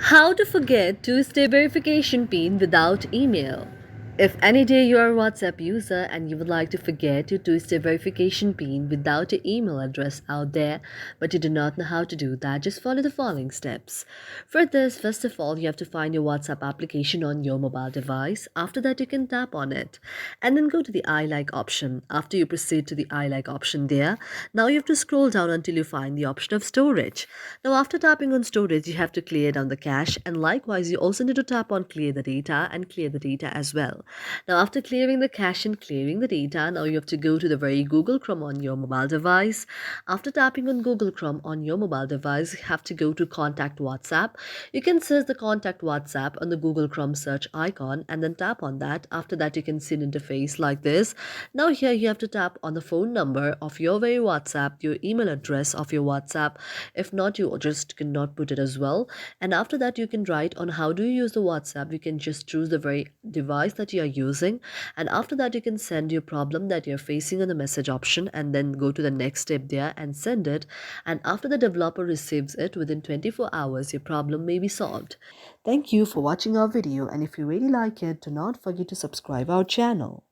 How to forget two-step verification PIN without email. If any day you are a WhatsApp user and you would like to forget your two-step verification PIN without your email address out there, but you do not know how to do that, just follow the following steps. For this, first of all, you have to find your WhatsApp application on your mobile device. After that, you can tap on it and then go to the I like option. After you proceed to the I like option there, now you have to scroll down until you find the option of storage. Now, after tapping on storage, you have to clear down the cache, and likewise, you also need to tap on clear the data and clear the data as well. Now, after clearing the cache and clearing the data, now you have to go to the very Google Chrome on your mobile device. After tapping on Google Chrome on your mobile device, you have to go to Contact WhatsApp. You can search the Contact WhatsApp on the Google Chrome search icon and then tap on that. After that, you can see an interface like this. Now, here you have to tap on the phone number of your very WhatsApp, your email address of your WhatsApp. If not, you just cannot put it as well. And after that, you can write on how do you use the WhatsApp. You can just choose the very device that you are using. And after that, you can send your problem that you're facing on the message option and then go to the next step there and send it. And after the developer receives it within 24 hours, your problem may be solved. Thank you for watching our video. And if you really like it, do not forget to subscribe our channel.